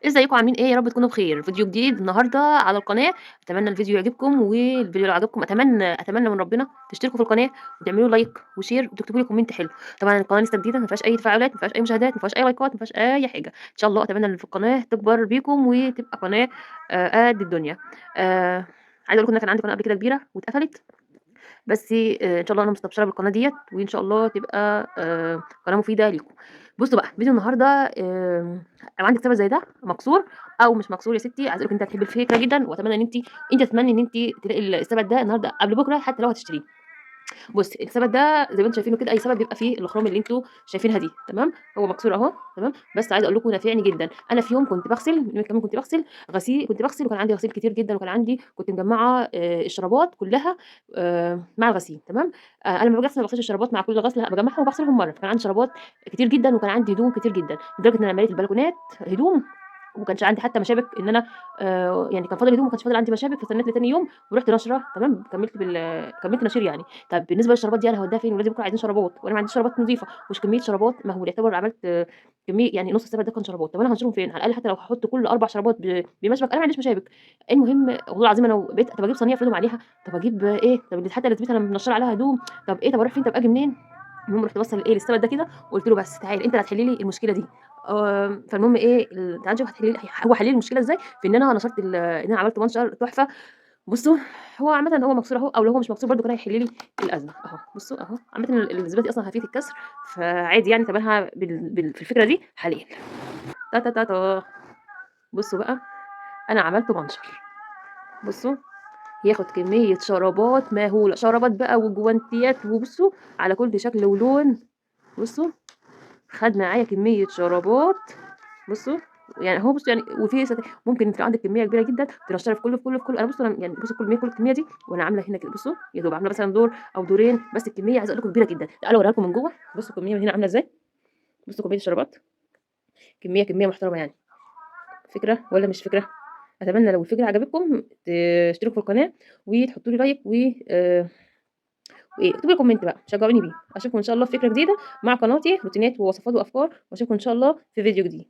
ازيكم عاملين ايه؟ يا رب تكونوا بخير. فيديو جديد النهارده على القناه. اتمنى الفيديو يعجبكم، والفيديو لو عجبكم اتمنى من ربنا تشتركوا في القناه وتعملوا لايك وشير وتكتبوا لي كومنت حلو. طبعا القناه لسه جديده، ما فيهاش اي تفاعلات، ما فيهاش اي مشاهدات، ما فيهاش اي لايكات، ما فيهاش اي حاجه. ان شاء الله اتمنى ان في القناه تكبر بيكم وتبقى قناه قد الدنيا. عايزه اقول لكم ان كان عندي قناه قبل كده كبيره واتقفلت، بس إن شاء الله أنا مستبشرة بالقناة ديّة، وإن شاء الله تبقى قناة مفيدة ليكم. بُصّوا بقى، فيديو النهارده لو عندِك سبب زي ده مكسور أو مش مكسور يا ستي، عايزة أقول لِك أنتِ هتحبي الفكرة جدًا، وأتمنى إن أنتِ تتمني إن أنتِ تلاقي السبب ده النهارده قبل بكرة حتى لو هتشتريه. بُصّي، السَبَت ده زي ما أنتم شايفينه كده، أي سَبَت بيبقى فيه الأخرام اللي أنتم شايفينها دي، تمام، هو مكسور أهو، تمام، بس عايزة أقول لكم نافعني جدًا. أنا في يوم كنت باغسل، يومين كمان كنت باغسل وكان عندي غسيل كتير جدًا، كنت مجمّعة الشرابات كلّها مع الغسيل، تمام. أنا لمّا باجي أغسل ما باغسلش الشرابات مع كل غسلة، لأ باجمّعهم وباغسلهم مرّة، فكان عندي شرابات كتير جدًا وكان عندي هدوم كتير جدًا، لدرجة إن أنا مليت البلكونات هدوم، وما كانش عندي حتى مشابك إن أنا يعني كان فاضل هدوم وما كانش فاضل عندي مشابك، فاستنيت لتاني يوم ورُحت ناشرة، تمام، كمّلت نشير يعني. طب بالنسبة للشرابات دي أنا هاودّيها فين؟ ولادي بكرة عايزين شرابات، وأنا ما عنديش شرابات نضيفة، مش كمية شرابات مهولة، يعتبر عملت كمية يعني نُص السَبَت ده كان شرابات. طب أنا هانشرهم فين؟ على الأقل حتى لو هاحط كل 4 شرابات بمشبك، أنا ما عنديش مشابك. المهم والله العظيم أنا بقيت طب أجيب صينية أفردهم عليها، طب أجيب إيه، طب حتى اللي أنا منشّرة عليها هدوم، طب إيه، طب أروح فين، طب آجي منين؟ المهم رُحت باصة لإيه، للسَبَت ده كده وقُلت له: "بس تعالَ أنت اللي هتحلّي لي المشكلة دي." فالمهم إيه، تعالَ نشوف هتحلّي لي هو حل لي المشكلة إزاي، في إن أنا نشرت إن أنا عملت منشر تحفة. بُصّوا، هو عامةً هو مكسور أهو، أو لو هو مش مكسور برضه كان هيحل لي الأزمة أهو. بُصّوا أهو، عامةً الزبادي أصلًا خفيف الكسر، فعادي يعني تمنها في الفكرة دي حلال. تا تا تا تا. بُصّوا بقى، أنا عملت منشر، بُصّوا، ياخد كمية شرابات مهولة، شرابات بقى وجوانتيات، وبُصّوا على كل شكل ولون، بُصّوا، خد معايا كمية شرابات، بُصّوا، يعني هو بُصّوا يعني وفي ممكن أنتِ لو عندِك كمية كبيرة جدًا تنشّري في كُلّه. أنا بُصّوا أنا يعني بُصّوا كل الكمية دي وأنا عاملة هنا كده، بُصّوا، يا دوب عاملة مثلًا دور أو دورين، بس الكمية عايزة أقول لكم كبيرة جدًا. تعالوا أوريها لكم من جوّه، بُصّوا الكمية من هنا عاملة إزاي، بُصّوا كمية الشرابات، كمية محترمة يعني. فكرة والّا مش فكرة؟ أتمنى لو الفكرة عجبتكم تشتركوا في القناة وتحطّوا لي لايك واكتبوا لي كومنت بقى شجعوني بيه. أشوفكم إن شاء الله في فكرة جديدة مع قناتي روتينات ووصفات وأفكار، وأشوفكم إن شاء الله في فيديو جديد.